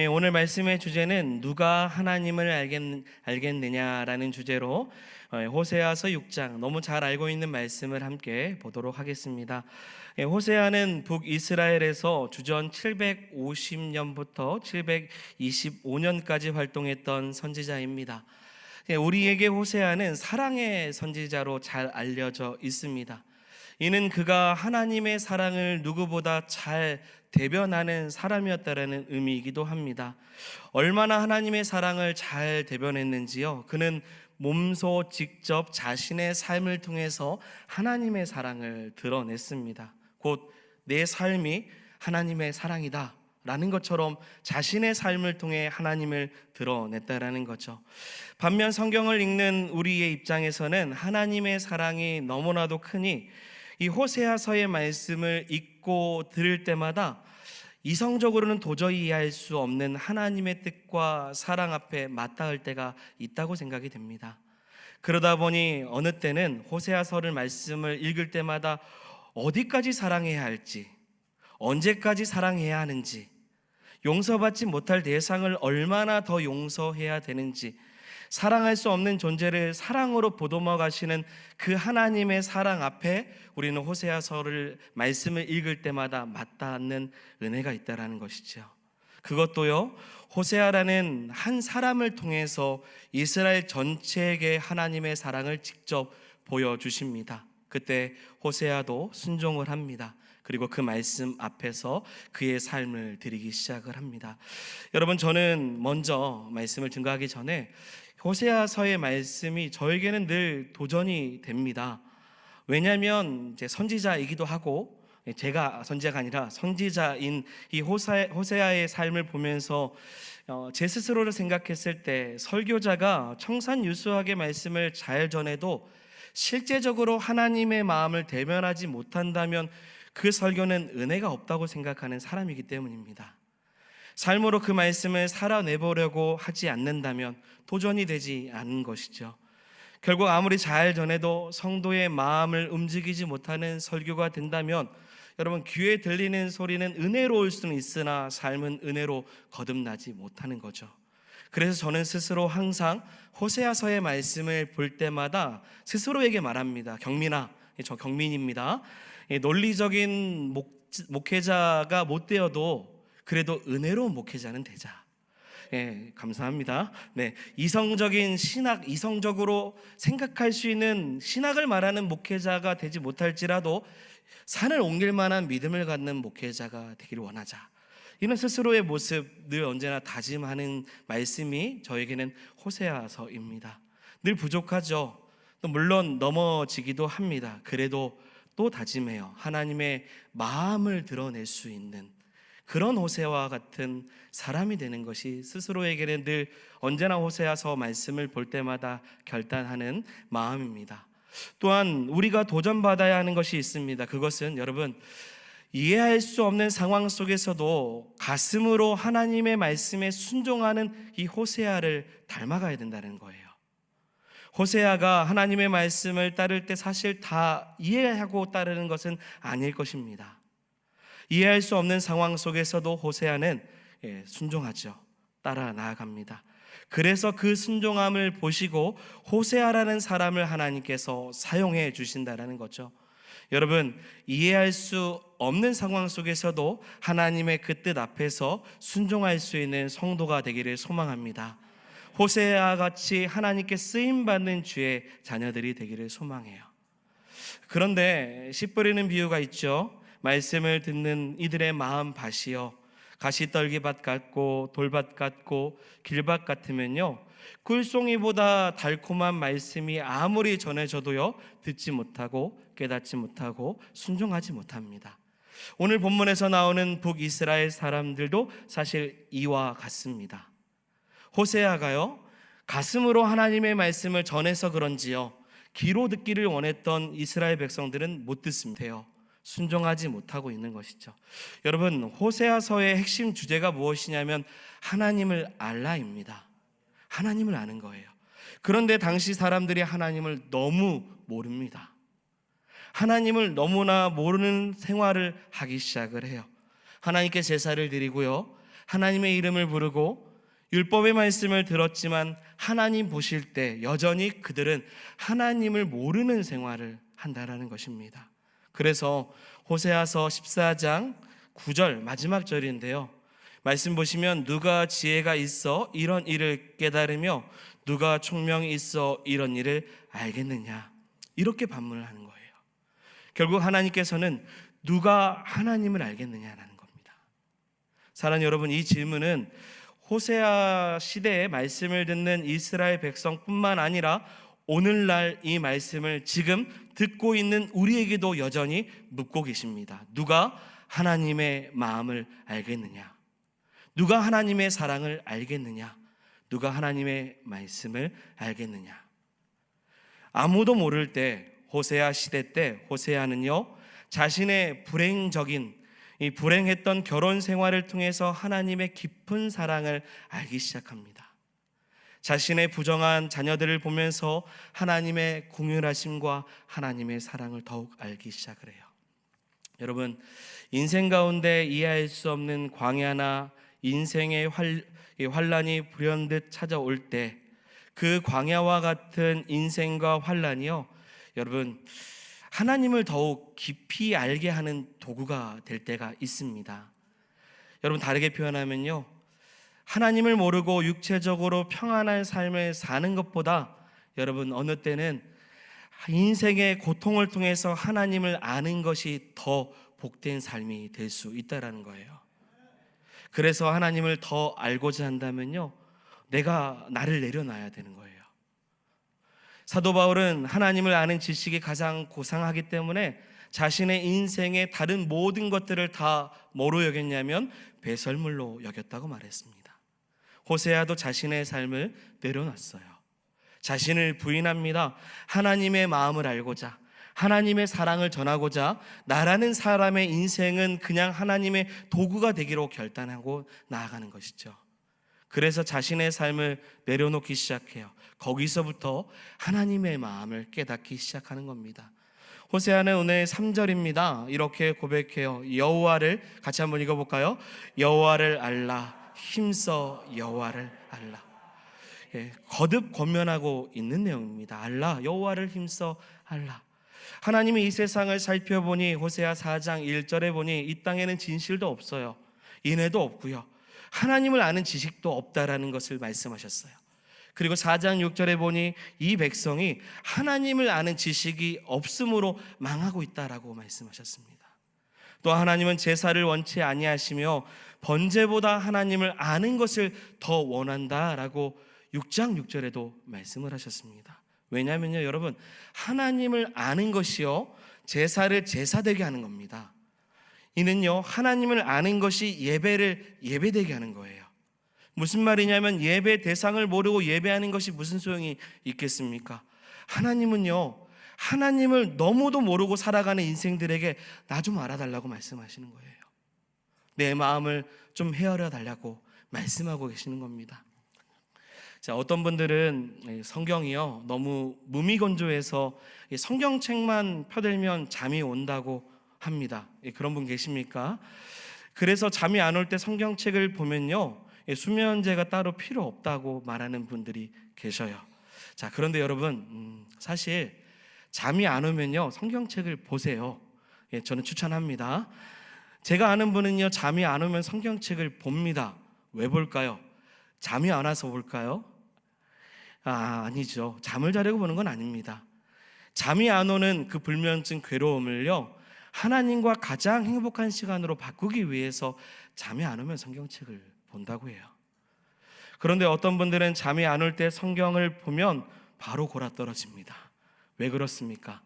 오늘 말씀의 주제는 누가 하나님을 알겠느냐라는 주제로 호세아서 6장, 너무 잘 알고 있는 말씀을 함께 보도록 하겠습니다. 호세아는 북이스라엘에서 주전 750년부터 725년까지 활동했던 선지자입니다. 우리에게 호세아는 사랑의 선지자로 잘 알려져 있습니다. 이는 그가 하나님의 사랑을 누구보다 잘 대변하는 사람이었다라는 의미이기도 합니다. 얼마나 하나님의 사랑을 잘 대변했는지요. 그는 몸소 직접 자신의 삶을 통해서 하나님의 사랑을 드러냈습니다. 곧 내 삶이 하나님의 사랑이다 라는 것처럼 자신의 삶을 통해 하나님을 드러냈다라는 거죠. 반면 성경을 읽는 우리의 입장에서는 하나님의 사랑이 너무나도 크니 이 호세아서의 말씀을 읽고 들을 때마다 이성적으로는 도저히 이해할 수 없는 하나님의 뜻과 사랑 앞에 맞닿을 때가 있다고 생각이 됩니다. 그러다 보니 어느 때는 호세아서를 말씀을 읽을 때마다 어디까지 사랑해야 할지, 언제까지 사랑해야 하는지, 용서받지 못할 대상을 얼마나 더 용서해야 되는지, 사랑할 수 없는 존재를 사랑으로 보듬어 가시는 그 하나님의 사랑 앞에 우리는 호세아서를 말씀을 읽을 때마다 맞닿는 은혜가 있다라는 것이죠. 그것도요, 호세아라는 한 사람을 통해서 이스라엘 전체에게 하나님의 사랑을 직접 보여주십니다. 그때 호세아도 순종을 합니다. 그리고 그 말씀 앞에서 그의 삶을 드리기 시작을 합니다. 여러분, 저는 먼저 말씀을 증거하기 전에 호세아서의 말씀이 저에게는 늘 도전이 됩니다. 왜냐하면 이제 선지자이기도 하고, 제가 선지자가 아니라 선지자인 이 호세아의 삶을 보면서 제 스스로를 생각했을 때 설교자가 청산유수하게 말씀을 잘 전해도 실제적으로 하나님의 마음을 대변하지 못한다면 그 설교는 은혜가 없다고 생각하는 사람이기 때문입니다. 삶으로 그 말씀을 살아내보려고 하지 않는다면 도전이 되지 않는 것이죠. 결국 아무리 잘 전해도 성도의 마음을 움직이지 못하는 설교가 된다면 여러분, 귀에 들리는 소리는 은혜로울 수는 있으나 삶은 은혜로 거듭나지 못하는 거죠. 그래서 저는 스스로 항상 호세아서의 말씀을 볼 때마다 스스로에게 말합니다. 경민아, 저 경민입니다. 논리적인 목회자가 못 되어도 그래도 은혜로운 목회자는 되자. 감사합니다. 이성적인 신학, 이성적으로 생각할 수 있는 신학을 말하는 목회자가 되지 못할지라도 산을 옮길 만한 믿음을 갖는 목회자가 되기를 원하자. 이런 스스로의 모습 늘 언제나 다짐하는 말씀이 저에게는 호세아서입니다. 늘 부족하죠. 또 물론 넘어지기도 합니다. 그래도 또 다짐해요. 하나님의 마음을 드러낼 수 있는 그런 호세아와 같은 사람이 되는 것이 스스로에게는 늘 언제나 호세아서 말씀을 볼 때마다 결단하는 마음입니다. 또한 우리가 도전받아야 하는 것이 있습니다. 그것은 여러분, 이해할 수 없는 상황 속에서도 가슴으로 하나님의 말씀에 순종하는 이 호세아를 닮아가야 된다는 거예요. 호세아가 하나님의 말씀을 따를 때 사실 다 이해하고 따르는 것은 아닐 것입니다. 이해할 수 없는 상황 속에서도 호세아는 순종하죠. 따라 나아갑니다. 그래서 그 순종함을 보시고 호세아라는 사람을 하나님께서 사용해 주신다는 거죠. 여러분, 이해할 수 없는 상황 속에서도 하나님의 그 뜻 앞에서 순종할 수 있는 성도가 되기를 소망합니다. 호세아 같이 하나님께 쓰임받는 주의 자녀들이 되기를 소망해요. 그런데 씨 뿌리는 비유가 있죠. 말씀을 듣는 이들의 마음 밭이요, 가시떨기밭 같고 돌밭 같고 길밭 같으면요, 꿀송이보다 달콤한 말씀이 아무리 전해져도요 듣지 못하고 깨닫지 못하고 순종하지 못합니다. 오늘 본문에서 나오는 북이스라엘 사람들도 사실 이와 같습니다. 호세아가요, 가슴으로 하나님의 말씀을 전해서 그런지요, 귀로 듣기를 원했던 이스라엘 백성들은 못 듣습니다. 순종하지 못하고 있는 것이죠. 여러분, 호세아서의 핵심 주제가 무엇이냐면 하나님을 알라입니다. 하나님을 아는 거예요. 그런데 당시 사람들이 하나님을 너무 모릅니다. 하나님을 너무나 모르는 생활을 하기 시작을 해요. 하나님께 제사를 드리고요, 하나님의 이름을 부르고 율법의 말씀을 들었지만 하나님 보실 때 여전히 그들은 하나님을 모르는 생활을 한다라는 것입니다. 그래서 호세아서 14장 9절 마지막 절인데요, 말씀 보시면 누가 지혜가 있어 이런 일을 깨달으며 누가 총명이 있어 이런 일을 알겠느냐, 이렇게 반문을 하는 거예요. 결국 하나님께서는 누가 하나님을 알겠느냐라는 겁니다. 사랑하는 여러분, 이 질문은 호세아 시대의 말씀을 듣는 이스라엘 백성뿐만 아니라 오늘날 이 말씀을 지금 듣고 있는 우리에게도 여전히 묻고 계십니다. 누가 하나님의 마음을 알겠느냐? 누가 하나님의 사랑을 알겠느냐? 누가 하나님의 말씀을 알겠느냐? 아무도 모를 때, 호세아 시대 때 호세아는요, 자신의 이 불행했던 결혼 생활을 통해서 하나님의 깊은 사랑을 알기 시작합니다. 자신의 부정한 자녀들을 보면서 하나님의 긍휼하심과 하나님의 사랑을 더욱 알기 시작을 해요. 여러분, 인생 가운데 이해할 수 없는 광야나 인생의 환란이 불현듯 찾아올 때, 그 광야와 같은 인생과 환란이요, 여러분, 하나님을 더욱 깊이 알게 하는 도구가 될 때가 있습니다. 여러분, 다르게 표현하면요, 하나님을 모르고 육체적으로 평안한 삶을 사는 것보다 여러분, 어느 때는 인생의 고통을 통해서 하나님을 아는 것이 더 복된 삶이 될 수 있다라는 거예요. 그래서 하나님을 더 알고자 한다면요, 내가 나를 내려놔야 되는 거예요. 사도 바울은 하나님을 아는 지식이 가장 고상하기 때문에 자신의 인생의 다른 모든 것들을 다 뭐로 여겼냐면 배설물로 여겼다고 말했습니다. 호세아도 자신의 삶을 내려놨어요. 자신을 부인합니다. 하나님의 마음을 알고자, 하나님의 사랑을 전하고자 나라는 사람의 인생은 그냥 하나님의 도구가 되기로 결단하고 나아가는 것이죠. 그래서 자신의 삶을 내려놓기 시작해요. 거기서부터 하나님의 마음을 깨닫기 시작하는 겁니다. 호세아는 오늘 3절입니다. 이렇게 고백해요. 여호와를, 같이 한번 읽어볼까요? 여호와를 알라, 힘써 여호와를 알라. 거듭 권면하고 있는 내용입니다. 알라, 여호와를 힘써 알라. 하나님이 이 세상을 살펴보니 호세아 4장 1절에 보니 이 땅에는 진실도 없어요, 인애도 없고요, 하나님을 아는 지식도 없다라는 것을 말씀하셨어요. 그리고 4장 6절에 보니 이 백성이 하나님을 아는 지식이 없음으로 망하고 있다라고 말씀하셨습니다. 또 하나님은 제사를 원치 아니하시며 번제보다 하나님을 아는 것을 더 원한다라고 6장 6절에도 말씀을 하셨습니다. 왜냐하면요, 여러분, 하나님을 아는 것이요, 제사를 제사되게 하는 겁니다. 이는요, 하나님을 아는 것이 예배를 예배되게 하는 거예요. 무슨 말이냐면 예배 대상을 모르고 예배하는 것이 무슨 소용이 있겠습니까? 하나님은요, 하나님을 너무도 모르고 살아가는 인생들에게 나 좀 알아달라고 말씀하시는 거예요. 내 마음을 좀 헤아려 달라고 말씀하고 계시는 겁니다. 자, 어떤 분들은 성경이요, 너무 무미건조해서 성경책만 펴들면 잠이 온다고 합니다. 그런 분 계십니까? 그래서 잠이 안 올 때 성경책을 보면요, 수면제가 따로 필요 없다고 말하는 분들이 계셔요. 자, 그런데 여러분, 사실 잠이 안 오면요, 성경책을 보세요. 저는 추천합니다. 제가 아는 분은요, 잠이 안 오면 성경책을 봅니다. 왜 볼까요? 잠이 안 와서 볼까요? 아니죠. 잠을 자려고 보는 건 아닙니다. 잠이 안 오는 그 불면증, 괴로움을요, 하나님과 가장 행복한 시간으로 바꾸기 위해서 잠이 안 오면 성경책을 본다고 해요. 그런데 어떤 분들은 잠이 안 올 때 성경을 보면 바로 골아떨어집니다. 왜 그렇습니까?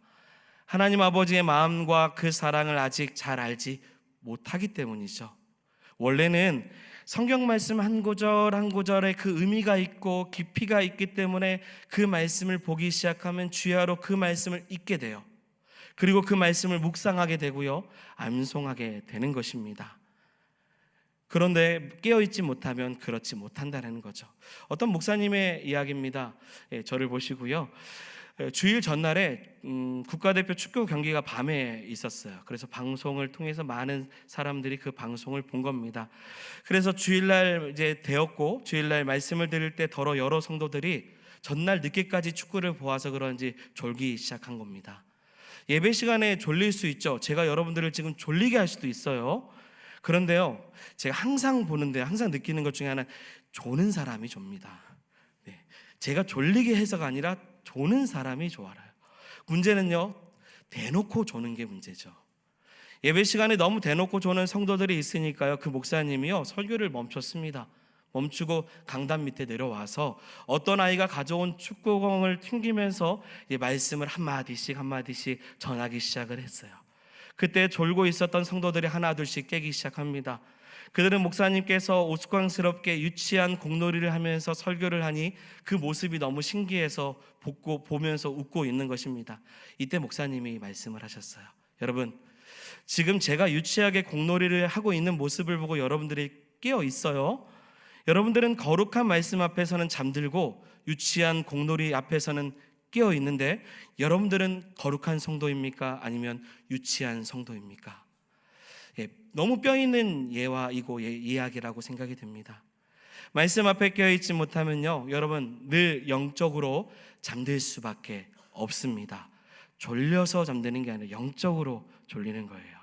하나님 아버지의 마음과 그 사랑을 아직 잘 알지 못하기 때문이죠. 원래는 성경 말씀 한 구절 한 구절에 그 의미가 있고 깊이가 있기 때문에 그 말씀을 보기 시작하면 주야로 그 말씀을 읽게 돼요. 그리고 그 말씀을 묵상하게 되고요, 암송하게 되는 것입니다. 그런데 깨어있지 못하면 그렇지 못한다는 거죠. 어떤 목사님의 이야기입니다. 저를 보시고요, 주일 전날에 국가대표 축구 경기가 밤에 있었어요. 그래서 방송을 통해서 많은 사람들이 그 방송을 본 겁니다. 그래서 주일날 이제 되었고, 주일날 말씀을 드릴 때 더러 여러 성도들이 전날 늦게까지 축구를 보아서 그런지 졸기 시작한 겁니다. 예배 시간에 졸릴 수 있죠. 제가 여러분들을 지금 졸리게 할 수도 있어요. 그런데요, 제가 항상 보는데 항상 느끼는 것 중에 하나는 조는 사람이 좁니다. 네, 제가 졸리게 해서가 아니라 조는 사람이 좋아요. 문제는요, 대놓고 조는 게 문제죠. 예배 시간에 너무 대놓고 조는 성도들이 있으니까요, 그 목사님이요 설교를 멈췄습니다. 멈추고 강단 밑에 내려와서 어떤 아이가 가져온 축구공을 튕기면서 말씀을 한마디씩 전하기 시작을 했어요. 그때 졸고 있었던 성도들이 하나 둘씩 깨기 시작합니다. 그들은 목사님께서 우스꽝스럽게 유치한 공놀이를 하면서 설교를 하니 그 모습이 너무 신기해서 보면서 웃고 있는 것입니다. 이때 목사님이 말씀을 하셨어요. 여러분, 지금 제가 유치하게 공놀이를 하고 있는 모습을 보고 여러분들이 깨어 있어요. 여러분들은 거룩한 말씀 앞에서는 잠들고 유치한 공놀이 앞에서는 깨어 있는데, 여러분들은 거룩한 성도입니까? 아니면 유치한 성도입니까? 너무 뼈 있는 예화이고 이야기라고 생각이 듭니다. 말씀 앞에 껴있지 못하면요, 여러분 늘 영적으로 잠들 수밖에 없습니다. 졸려서 잠드는 게 아니라 영적으로 졸리는 거예요.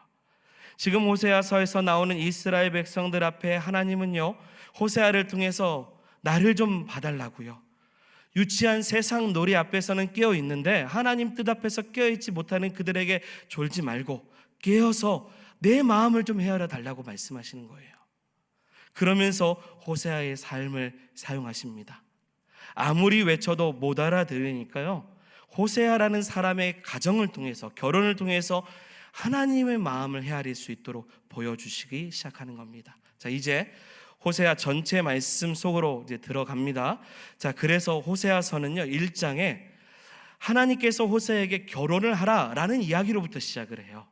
지금 호세아서에서 나오는 이스라엘 백성들 앞에 하나님은요, 호세아를 통해서 나를 좀 봐달라고요. 유치한 세상 놀이 앞에서는 깨어 있는데 하나님 뜻 앞에서 깨어 있지 못하는 그들에게 졸지 말고 깨어서 내 마음을 좀 헤아려 달라고 말씀하시는 거예요. 그러면서 호세아의 삶을 사용하십니다. 아무리 외쳐도 못 알아들으니까요, 호세아라는 사람의 가정을 통해서, 결혼을 통해서 하나님의 마음을 헤아릴 수 있도록 보여주시기 시작하는 겁니다. 자, 이제 호세아 전체 말씀 속으로 이제 들어갑니다. 자, 그래서 호세아서는요 1장에 하나님께서 호세아에게 결혼을 하라라는 이야기로부터 시작을 해요.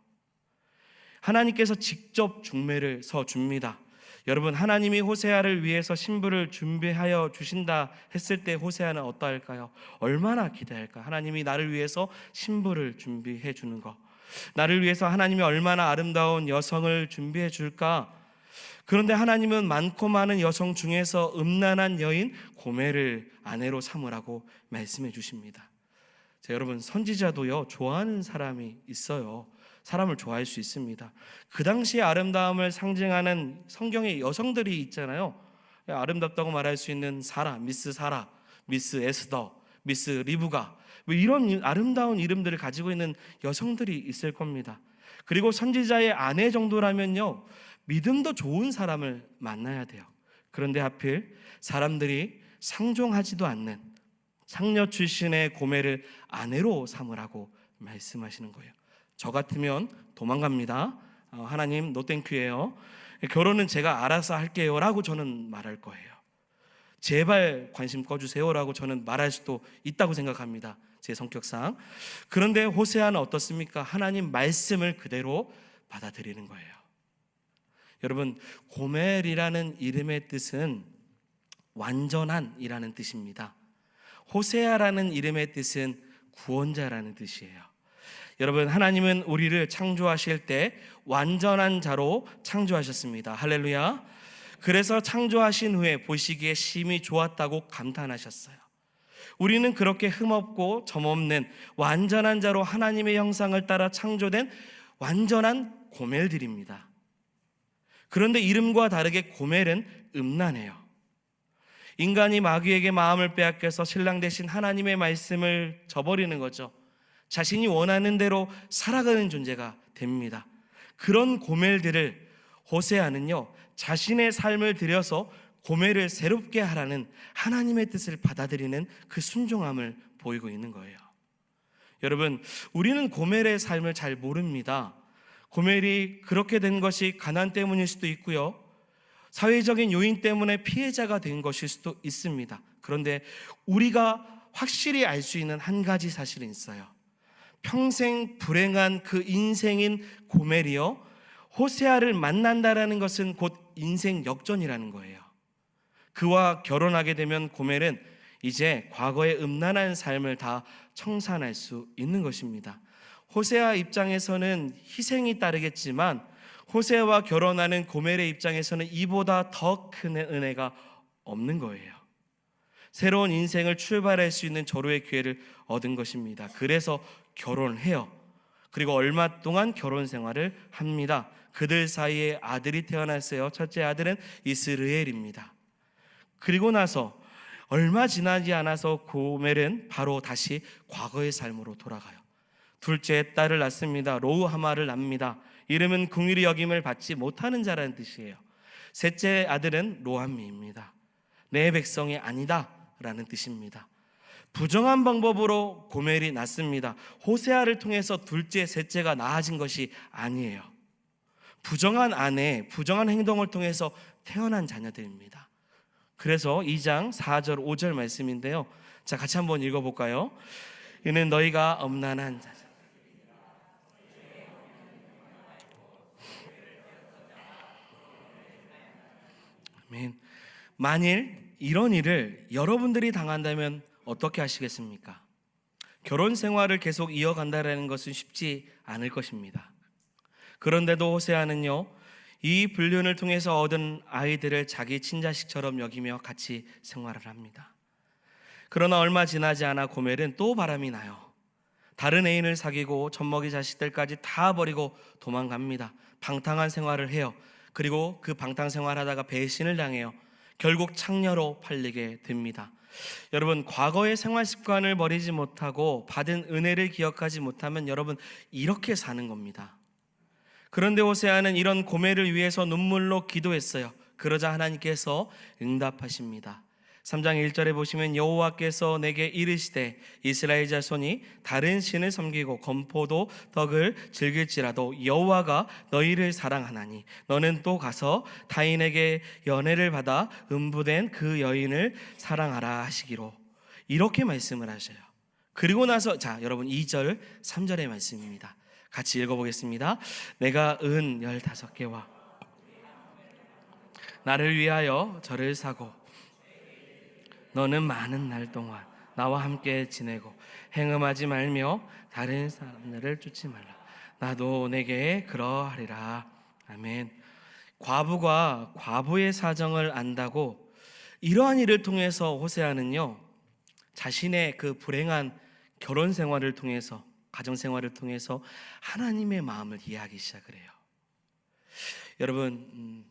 하나님께서 직접 중매를 서 줍니다. 여러분, 하나님이 호세아를 위해서 신부를 준비하여 주신다 했을 때 호세아는 어떠할까요? 얼마나 기대할까? 하나님이 나를 위해서 신부를 준비해 주는 거, 나를 위해서 하나님이 얼마나 아름다운 여성을 준비해 줄까? 그런데 하나님은 많고 많은 여성 중에서 음란한 여인 고멜을 아내로 삼으라고 말씀해 주십니다. 자, 여러분, 선지자도요 좋아하는 사람이 있어요. 사람을 좋아할 수 있습니다. 그 당시의 아름다움을 상징하는 성경의 여성들이 있잖아요. 아름답다고 말할 수 있는 사라, 미스 에스더, 미스 리브가, 이런 아름다운 이름들을 가지고 있는 여성들이 있을 겁니다. 그리고 선지자의 아내 정도라면요, 믿음도 좋은 사람을 만나야 돼요. 그런데 하필 사람들이 상종하지도 않는 상녀 출신의 고멜을 아내로 삼으라고 말씀하시는 거예요. 저 같으면 도망갑니다. 하나님 노땡큐예요. 결혼은 제가 알아서 할게요 라고 저는 말할 거예요. 제발 관심 꺼주세요 라고 저는 말할 수도 있다고 생각합니다, 제 성격상. 그런데 호세아는 어떻습니까? 하나님 말씀을 그대로 받아들이는 거예요. 여러분, 고멜이라는 이름의 뜻은 완전한이라는 뜻입니다. 호세아라는 이름의 뜻은 구원자라는 뜻이에요. 여러분, 하나님은 우리를 창조하실 때 완전한 자로 창조하셨습니다. 할렐루야. 그래서 창조하신 후에 보시기에 심히 좋았다고 감탄하셨어요. 우리는 그렇게 흠없고 점없는 완전한 자로 하나님의 형상을 따라 창조된 완전한 고멜들입니다. 그런데 이름과 다르게 고멜은 음란해요. 인간이 마귀에게 마음을 빼앗겨서 신랑 대신 하나님의 말씀을 저버리는 거죠. 자신이 원하는 대로 살아가는 존재가 됩니다. 그런 고멜들을 호세아는요, 자신의 삶을 들여서 고멜을 새롭게 하라는 하나님의 뜻을 받아들이는 그 순종함을 보이고 있는 거예요. 여러분, 우리는 고멜의 삶을 잘 모릅니다. 고멜이 그렇게 된 것이 가난 때문일 수도 있고요, 사회적인 요인 때문에 피해자가 된 것일 수도 있습니다. 그런데 우리가 확실히 알 수 있는 한 가지 사실은 있어요. 평생 불행한 그 인생인 고멜이요, 호세아를 만난다라는 것은 곧 인생 역전이라는 거예요. 그와 결혼하게 되면 고멜은 이제 과거의 음란한 삶을 다 청산할 수 있는 것입니다. 호세아 입장에서는 희생이 따르겠지만 호세아와 결혼하는 고멜의 입장에서는 이보다 더 큰 은혜가 없는 거예요. 새로운 인생을 출발할 수 있는 절호의 기회를 얻은 것입니다. 그래서 결혼을 해요. 그리고 얼마 동안 결혼 생활을 합니다. 그들 사이에 아들이 태어났어요. 첫째 아들은 이스르엘입니다. 그리고 나서 얼마 지나지 않아서 고멜은 바로 다시 과거의 삶으로 돌아가요. 둘째 딸을 낳습니다. 로우하마를 낳습니다. 이름은 긍휼히 여김을 받지 못하는 자라는 뜻이에요. 셋째 아들은 로암미입니다. 내 백성이 아니다 라는 뜻입니다. 부정한 방법으로 고멜이 낳습니다. 호세아를 통해서 둘째, 셋째가 낳아진 것이 아니에요. 부정한 아내, 부정한 행동을 통해서 태어난 자녀들입니다. 그래서 2장 4절 5절 말씀인데요, 자 같이 한번 읽어볼까요? 이는 너희가 음란한 자, 아멘. 만일 이런 일을 여러분들이 당한다면 어떻게 하시겠습니까? 결혼 생활을 계속 이어간다는 것은 쉽지 않을 것입니다. 그런데도 호세아는요, 이 불륜을 통해서 얻은 아이들을 자기 친자식처럼 여기며 같이 생활을 합니다. 그러나 얼마 지나지 않아 고멜은 또 바람이 나요. 다른 애인을 사귀고 젖먹이 자식들까지 다 버리고 도망갑니다. 방탕한 생활을 해요. 그리고 그 방탕 생활하다가 배신을 당해요. 결국 창녀로 팔리게 됩니다. 여러분, 과거의 생활 습관을 버리지 못하고 받은 은혜를 기억하지 못하면 여러분 이렇게 사는 겁니다. 그런데 호세아는 이런 고멜을 위해서 눈물로 기도했어요. 그러자 하나님께서 응답하십니다. 3장 1절에 보시면 여호와께서 내게 이르시되 이스라엘 자손이 다른 신을 섬기고 건포도 덕을 즐길지라도 여호와가 너희를 사랑하나니 너는 또 가서 타인에게 연애를 받아 음부된 그 여인을 사랑하라 하시기로, 이렇게 말씀을 하셔요. 그리고 나서 자 여러분 2절 3절의 말씀입니다. 같이 읽어보겠습니다. 내가 은 15개와 나를 위하여 절을 사고 너는 많은 날 동안 나와 함께 지내고 행음하지 말며 다른 사람들을 쫓지 말라. 나도 내게 그러하리라. 아멘. 과부가 과부의 사정을 안다고 이러한 일을 통해서 호세아는요, 자신의 그 불행한 결혼 생활을 통해서, 가정 생활을 통해서 하나님의 마음을 이해하기 시작을 해요. 여러분,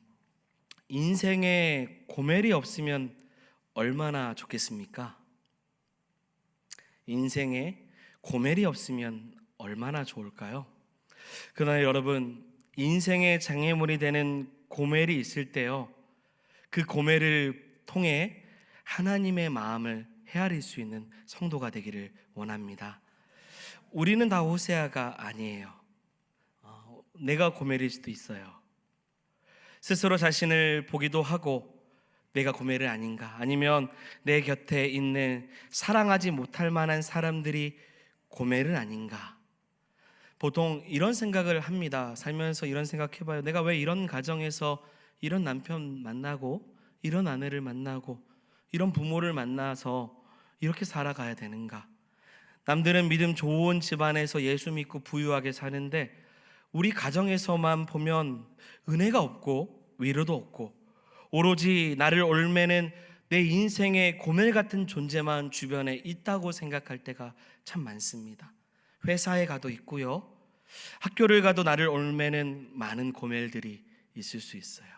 인생에 고멜이 없으면 얼마나 좋겠습니까? 인생에 고멜이 없으면 얼마나 좋을까요? 그러나 여러분, 인생의 장애물이 되는 고멜이 있을 때요, 그 고멜을 통해 하나님의 마음을 헤아릴 수 있는 성도가 되기를 원합니다. 우리는 다 호세아가 아니에요. 내가 고멜일 수도 있어요. 스스로 자신을 보기도 하고 내가 고멜은 아닌가, 아니면 내 곁에 있는 사랑하지 못할 만한 사람들이 고멜은 아닌가. 보통 이런 생각을 합니다. 살면서 이런 생각해봐요. 내가 왜 이런 가정에서 이런 남편 만나고 이런 아내를 만나고 이런 부모를 만나서 이렇게 살아가야 되는가. 남들은 믿음 좋은 집안에서 예수 믿고 부유하게 사는데 우리 가정에서만 보면 은혜가 없고 위로도 없고 오로지 나를 올매는 내 인생의 고멜 같은 존재만 주변에 있다고 생각할 때가 참 많습니다. 회사에 가도 있고요, 학교를 가도 나를 올매는 많은 고멜들이 있을 수 있어요.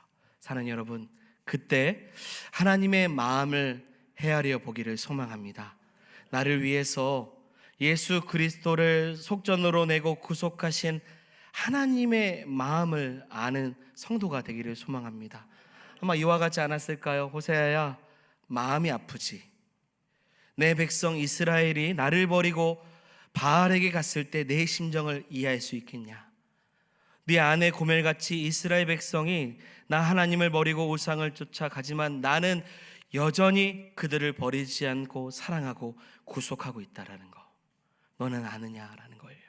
사랑하는 여러분, 그때 하나님의 마음을 헤아려 보기를 소망합니다. 나를 위해서 예수 그리스도를 속전으로 내고 구속하신 하나님의 마음을 아는 성도가 되기를 소망합니다. 아마 이와 같지 않았을까요? 호세아야, 마음이 아프지. 내 백성 이스라엘이 나를 버리고 바알에게 갔을 때 내 심정을 이해할 수 있겠냐? 네 아내 고멜같이 이스라엘 백성이 나 하나님을 버리고 우상을 쫓아가지만 나는 여전히 그들을 버리지 않고 사랑하고 구속하고 있다라는 거, 너는 아느냐라는 거예요.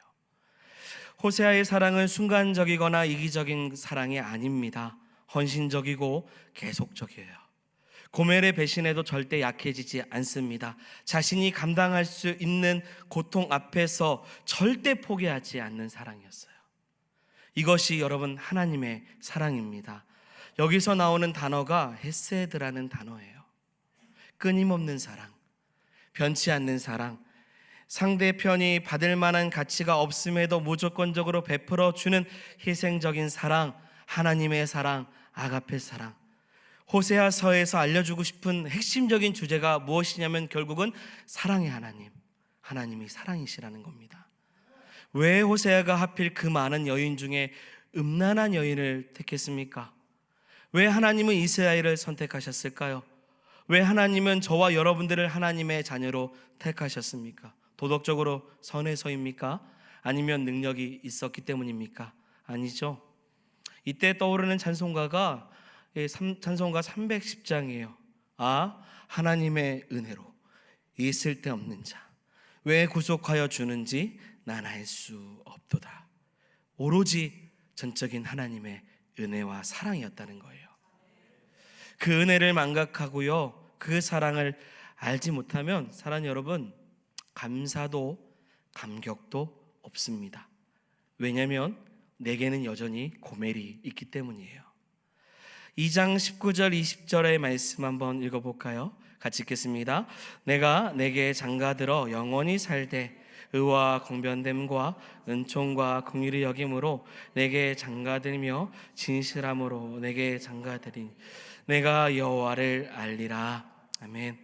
호세아의 사랑은 순간적이거나 이기적인 사랑이 아닙니다. 헌신적이고 계속적이에요. 고멜의 배신에도 절대 약해지지 않습니다. 자신이 감당할 수 있는 고통 앞에서 절대 포기하지 않는 사랑이었어요. 이것이 여러분 하나님의 사랑입니다. 여기서 나오는 단어가 헤세드라는 단어예요. 끊임없는 사랑, 변치 않는 사랑, 상대편이 받을 만한 가치가 없음에도 무조건적으로 베풀어 주는 희생적인 사랑, 하나님의 사랑, 아가페 사랑. 호세아서에서 알려주고 싶은 핵심적인 주제가 무엇이냐면 결국은 사랑의 하나님, 하나님이 사랑이시라는 겁니다. 왜 호세아가 하필 그 많은 여인 중에 음란한 여인을 택했습니까? 왜 하나님은 이스라엘을 선택하셨을까요? 왜 하나님은 저와 여러분들을 하나님의 자녀로 택하셨습니까? 도덕적으로 선해서입니까? 아니면 능력이 있었기 때문입니까? 아니죠. 이때 떠오르는 찬송가가 찬송가 310장이에요. 하나님의 은혜로 이 쓸데없는 자 왜 구속하여 주는지 난 알 수 없도다. 오로지 전적인 하나님의 은혜와 사랑이었다는 거예요. 그 은혜를 망각하고요, 그 사랑을 알지 못하면 사랑 여러분, 감사도 감격도 없습니다. 왜냐하면 내게는 여전히 고멜이 있기 때문이에요. 2장 19절 20절의 말씀 한번 읽어볼까요? 같이 읽겠습니다. 내가 내게 장가들어 영원히 살되 의와 공변됨과 은총과 긍휼히 여김으로 내게 장가들며 진실함으로 내게 장가들이니 내가 여호와를 알리라. 아멘.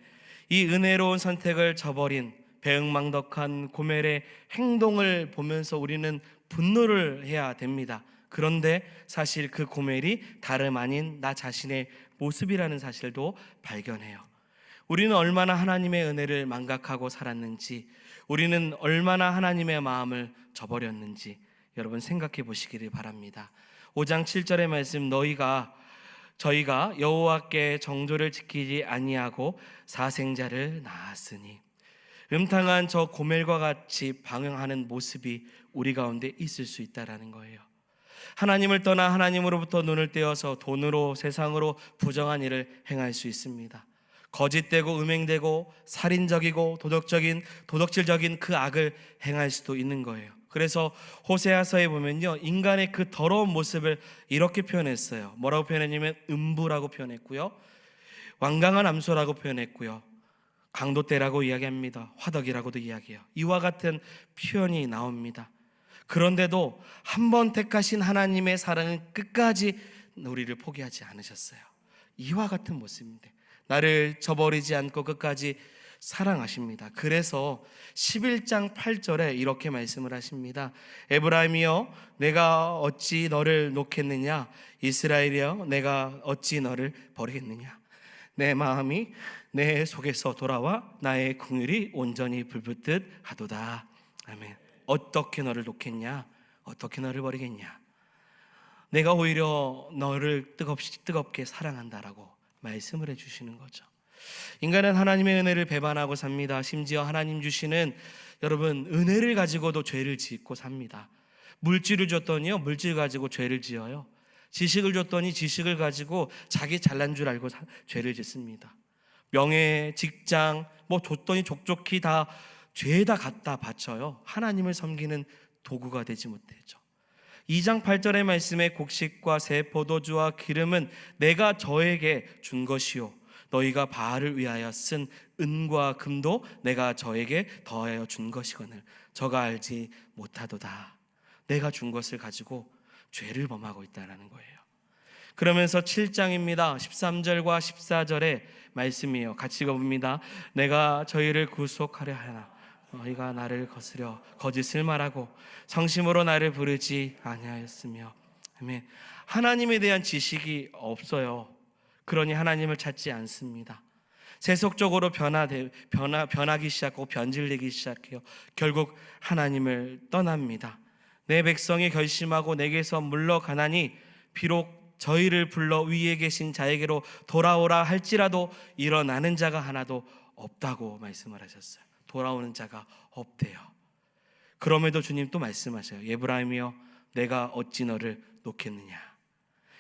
이 은혜로운 선택을 저버린 배은망덕한 고멜의 행동을 보면서 우리는 분노를 해야 됩니다. 그런데 사실 그 고멜이 다름 아닌 나 자신의 모습이라는 사실도 발견해요. 우리는 얼마나 하나님의 은혜를 망각하고 살았는지, 우리는 얼마나 하나님의 마음을 저버렸는지 여러분 생각해 보시기를 바랍니다. 5장 7절의 말씀, 저희가 여호와께 정조를 지키지 아니하고 사생자를 낳았으니, 음탕한 저 고멜과 같이 방황하는 모습이 우리 가운데 있을 수 있다라는 거예요. 하나님을 떠나 하나님으로부터 눈을 떼어서 돈으로 세상으로 부정한 일을 행할 수 있습니다. 거짓되고 음행되고 살인적이고 도덕질적인 그 악을 행할 수도 있는 거예요. 그래서 호세아서에 보면요, 인간의 그 더러운 모습을 이렇게 표현했어요. 뭐라고 표현했냐면 음부라고 표현했고요, 완강한 암소라고 표현했고요, 강도떼라고 이야기합니다. 화덕이라고도 이야기해요. 이와 같은 표현이 나옵니다. 그런데도 한 번 택하신 하나님의 사랑은 끝까지 우리를 포기하지 않으셨어요. 이와 같은 모습인데 나를 저버리지 않고 끝까지 사랑하십니다. 그래서 11장 8절에 이렇게 말씀을 하십니다. 에브라임이여 내가 어찌 너를 놓겠느냐, 이스라엘이여 내가 어찌 너를 버리겠느냐. 내 마음이 내 속에서 돌아와 나의 긍휼이 온전히 불붙듯 하도다. 아멘. 어떻게 너를 놓겠냐, 어떻게 너를 버리겠냐. 내가 오히려 너를 뜨겁게 사랑한다라고 말씀을 해주시는 거죠. 인간은 하나님의 은혜를 배반하고 삽니다. 심지어 하나님 주시는 여러분 은혜를 가지고도 죄를 짓고 삽니다. 물질을 줬더니요, 물질 가지고 죄를 지어요. 지식을 줬더니 지식을 가지고 자기 잘난 줄 알고 죄를 짓습니다. 명예, 직장 줬더니 족족히 다 죄에다 갖다 바쳐요. 하나님을 섬기는 도구가 되지 못하죠. 2장 8절의 말씀에 곡식과 새 포도주와 기름은 내가 저에게 준 것이요 너희가 바알을 위하여 쓴 은과 금도 내가 저에게 더하여 준 것이거늘 저가 알지 못하도다. 내가 준 것을 가지고 죄를 범하고 있다는 거예요. 그러면서 7장입니다. 13절과 14절의 말씀이에요. 같이 읽어봅니다. 내가 저희를 구속하려 하나 너희가 나를 거스려 거짓을 말하고 성심으로 나를 부르지 아니하였으며. 아멘. 하나님에 대한 지식이 없어요. 그러니 하나님을 찾지 않습니다. 세속적으로 변하기 시작하고 변질되기 시작해요. 결국 하나님을 떠납니다. 내 백성이 결심하고 내게서 물러가나니 비록 저희를 불러 위에 계신 자에게로 돌아오라 할지라도 일어나는 자가 하나도 없다고 말씀을 하셨어요. 돌아오는 자가 없대요. 그럼에도 주님 또 말씀하셔요. 에브라임이여 내가 어찌 너를 놓겠느냐,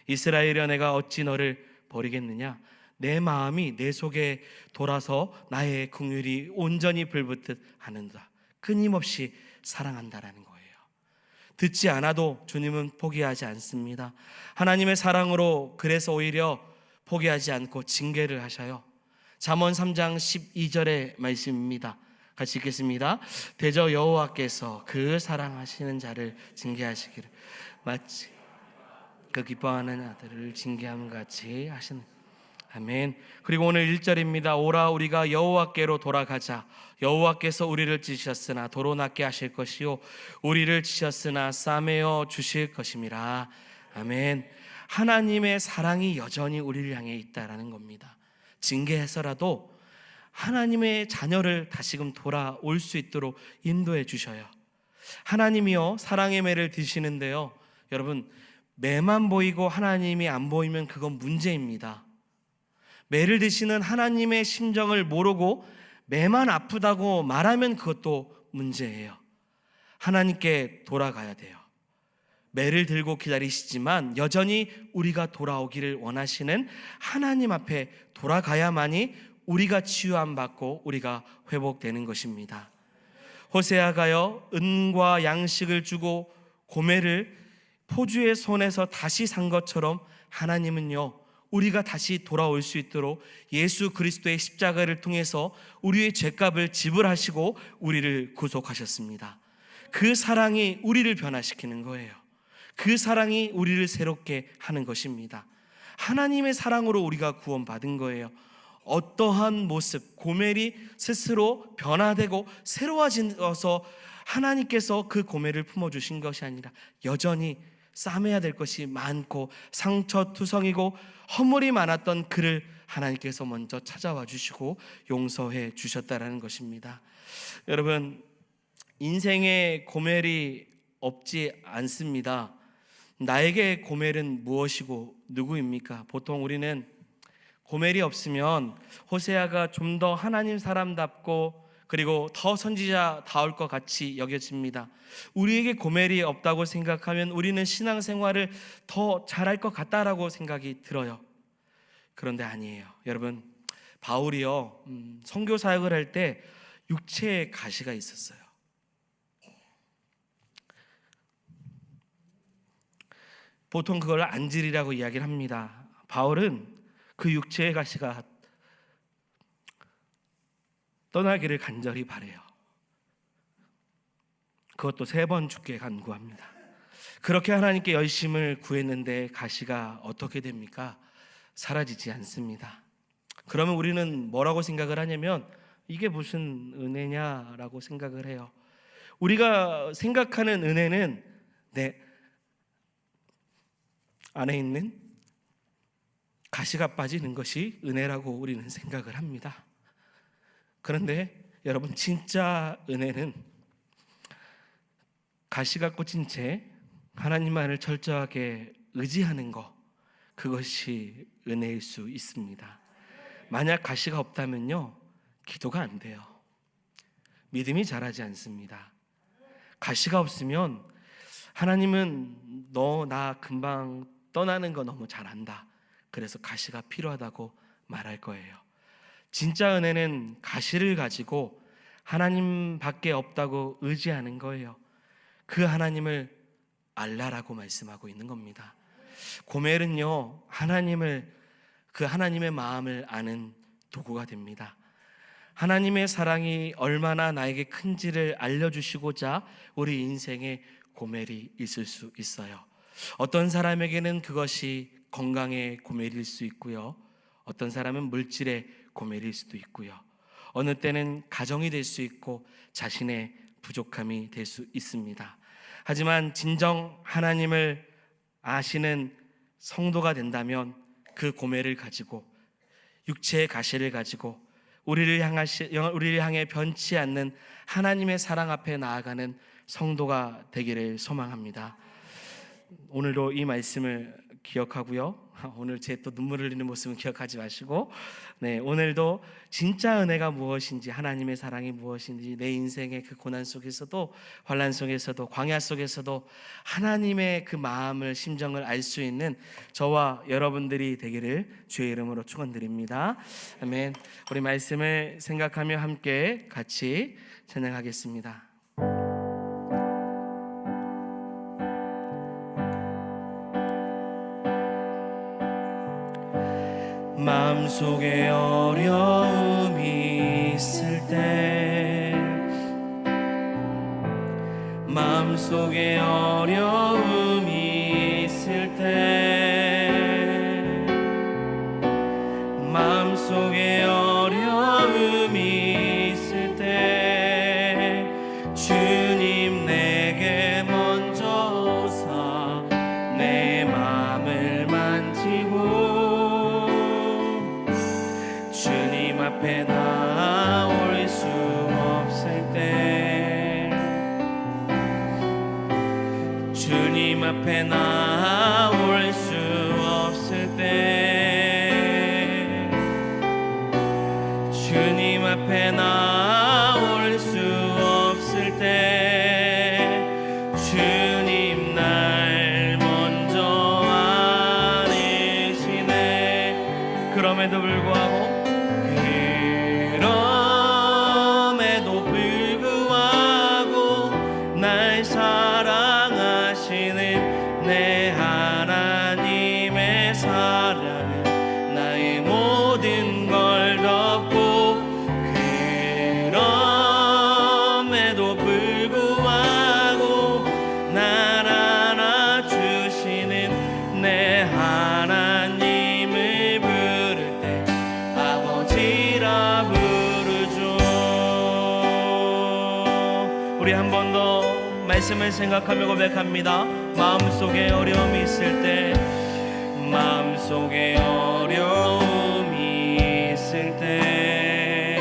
이스라엘이여 내가 어찌 너를 버리겠느냐. 내 마음이 내 속에 돌아서 나의 긍휼이 온전히 불붙듯 하는다. 끊임없이 사랑한다라는 거예요. 듣지 않아도 주님은 포기하지 않습니다. 하나님의 사랑으로 그래서 오히려 포기하지 않고 징계를 하셔요. 잠언 3장 12절의 말씀입니다. 같이 읽겠습니다. 대저 여호와께서 그 사랑하시는 자를 징계하시기를 마치 그 기뻐하는 아들을 징계함 같이 하시는. 아멘. 그리고 오늘 1절입니다. 오라 우리가 여호와께로 돌아가자. 여호와께서 우리를 찢으셨으나 도로 낫게 하실 것이요 우리를 찢으셨으나 싸매어 주실 것임이라. 아멘. 하나님의 사랑이 여전히 우리를 향해 있다라는 겁니다. 징계해서라도 하나님의 자녀를 다시금 돌아올 수 있도록 인도해 주셔요. 하나님이요 사랑의 매를 드시는데요, 여러분, 매만 보이고 하나님이 안 보이면 그건 문제입니다. 매를 드시는 하나님의 심정을 모르고 매만 아프다고 말하면 그것도 문제예요. 하나님께 돌아가야 돼요. 매를 들고 기다리시지만 여전히 우리가 돌아오기를 원하시는 하나님 앞에 돌아가야만이 우리가 치유함 받고 우리가 회복되는 것입니다. 호세아가요 은과 양식을 주고 고멜을 포주의 손에서 다시 산 것처럼 하나님은요 우리가 다시 돌아올 수 있도록 예수 그리스도의 십자가를 통해서 우리의 죄값을 지불하시고 우리를 구속하셨습니다. 그 사랑이 우리를 변화시키는 거예요. 그 사랑이 우리를 새롭게 하는 것입니다. 하나님의 사랑으로 우리가 구원받은 거예요. 어떠한 모습, 고멜이 스스로 변화되고 새로워져서 하나님께서 그 고멜을 품어주신 것이 아니라 여전히 싸매야 될 것이 많고 상처투성이고 허물이 많았던 그를 하나님께서 먼저 찾아와 주시고 용서해 주셨다라는 것입니다. 여러분, 인생에 고멜이 없지 않습니다. 나에게 고멜은 무엇이고 누구입니까? 보통 우리는 고멜이 없으면 호세아가 좀 더 하나님 사람답고 그리고 더 선지자다울 것 같이 여겨집니다. 우리에게 고멜이 없다고 생각하면 우리는 신앙생활을 더 잘할 것 같다라고 생각이 들어요. 그런데 아니에요. 여러분, 바울이요 선교 사역을 할 때 육체에 가시가 있었어요. 보통 그걸 안질이라고 이야기를 합니다. 바울은 그 육체의 가시가 떠나기를 간절히 바래요. 그것도 3번 죽게 간구합니다. 그렇게 하나님께 열심을 구했는데 가시가 어떻게 됩니까? 사라지지 않습니다. 그러면 우리는 뭐라고 생각을 하냐면 이게 무슨 은혜냐라고 생각을 해요. 우리가 생각하는 은혜는 내 안에 있는 가시가 빠지는 것이 은혜라고 우리는 생각을 합니다. 그런데 여러분, 진짜 은혜는 가시가 꽂힌 채 하나님만을 철저하게 의지하는 것, 그것이 은혜일 수 있습니다. 만약 가시가 없다면요 기도가 안 돼요. 믿음이 자라지 않습니다. 가시가 없으면 하나님은 너 나 금방 떠나는 거 너무 잘 안다, 그래서 가시가 필요하다고 말할 거예요. 진짜 은혜는 가시를 가지고 하나님밖에 없다고 의지하는 거예요. 그 하나님을 알라라고 말씀하고 있는 겁니다. 고멜은요 그 하나님의 마음을 아는 도구가 됩니다. 하나님의 사랑이 얼마나 나에게 큰지를 알려주시고자 우리 인생에 고멜이 있을 수 있어요. 어떤 사람에게는 그것이 건강의 고멜일 수 있고요, 어떤 사람은 물질의 고멜일 수도 있고요, 어느 때는 가정이 될 수 있고 자신의 부족함이 될 수 있습니다. 하지만 진정 하나님을 아시는 성도가 된다면 그 고멜을 가지고 육체의 가시를 가지고 우리를 향해 변치 않는 하나님의 사랑 앞에 나아가는 성도가 되기를 소망합니다. 오늘도 이 말씀을 기억하고요. 오늘 제 또 눈물 흘리는 모습은 기억하지 마시고, 오늘도 진짜 은혜가 무엇인지, 하나님의 사랑이 무엇인지, 내 인생의 그 고난 속에서도, 환난 속에서도, 광야 속에서도 하나님의 그 마음을, 심정을 알 수 있는 저와 여러분들이 되기를 주의 이름으로 축원드립니다. 아멘. 우리 말씀을 생각하며 함께 같이 찬양하겠습니다. 마음속에 어려움이 있을 때, 마음속에 어려움이 있을 때, 마음속에 어려움이 있을 때, 주님 내게 먼저 오사 내 마음을 만지고 주님 앞에 나올 수 없을 때, 주님 앞에 나올 수 없을 때, 주님 앞에 나올 수 없을 때, 주님 날 먼저 안으시네. 그럼에도 불구하고 날 사랑하시는 내 하나님의 사랑은 나의 모든 걸 덮고, 그럼에도 불구하고 날 안아주시는 내 하나님을 부를 때 아버지라 부르죠. 우리 한 번 더 말씀을 생각하며 고백합니다. 마음속에 어려움이 있을 때, 마음속에 어려움이 있을 때,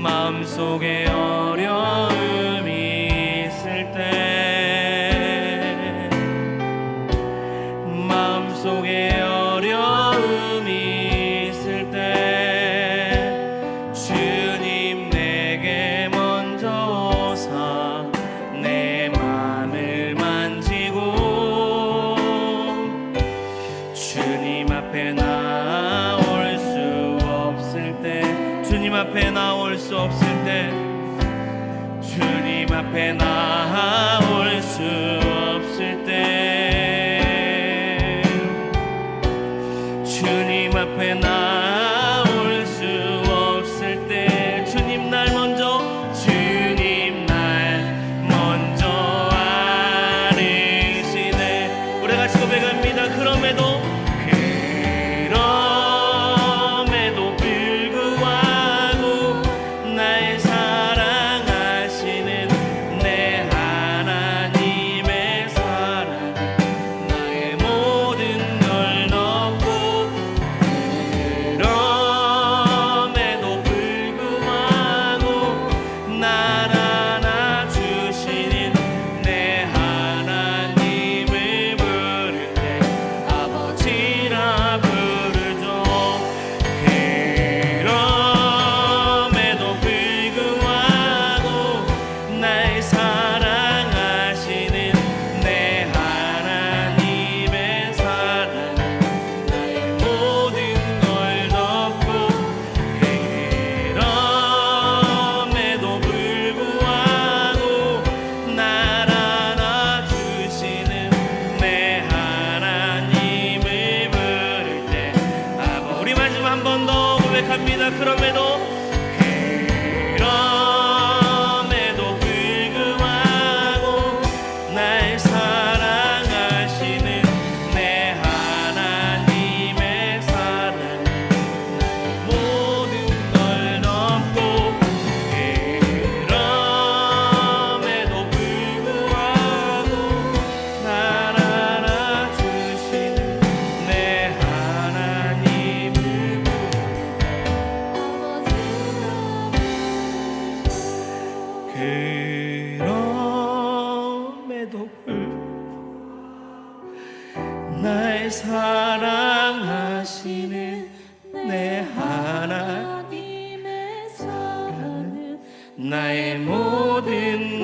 마음속에 어려움이 있을 때, 마음속에 어려움이 있을 때, 주님 내게 먼저 오사 내 마음을 만지고 주님 앞에 나올 수 없을 때, 주님 앞에 나올 수 없을 때, 주님 앞에 나올 수 없을 때, 주님 앞에 나올 수 없을 때, 주님 날 먼저, 주님 날 먼저 안으시네. 우리 같이 고백합니다. 그럼에도 불구하고 날 사랑하시는 내 하나님의 사랑 나의 모든 걸 덮고, 그럼에도 불구하고 날 안아주시는 내 하나님을 부를 때 아버지라 부르죠. 그럼에도 불구하고 날 사랑하시는 내 하나님의 사랑 나의 모든 걸 덮고, 그럼에도 불구하고 날 안아주시는 내 하나님을 부를 때 우리 마지막 한 번 더 고백합니다. 그럼에도 불구하고 날 사랑하시는 내 하나님의 사랑 모든 걸 덮고, 그럼에도 불구하고 날 안아주시는 내 하나님을 사랑하시는 내 하나님의 사랑은 나의 모든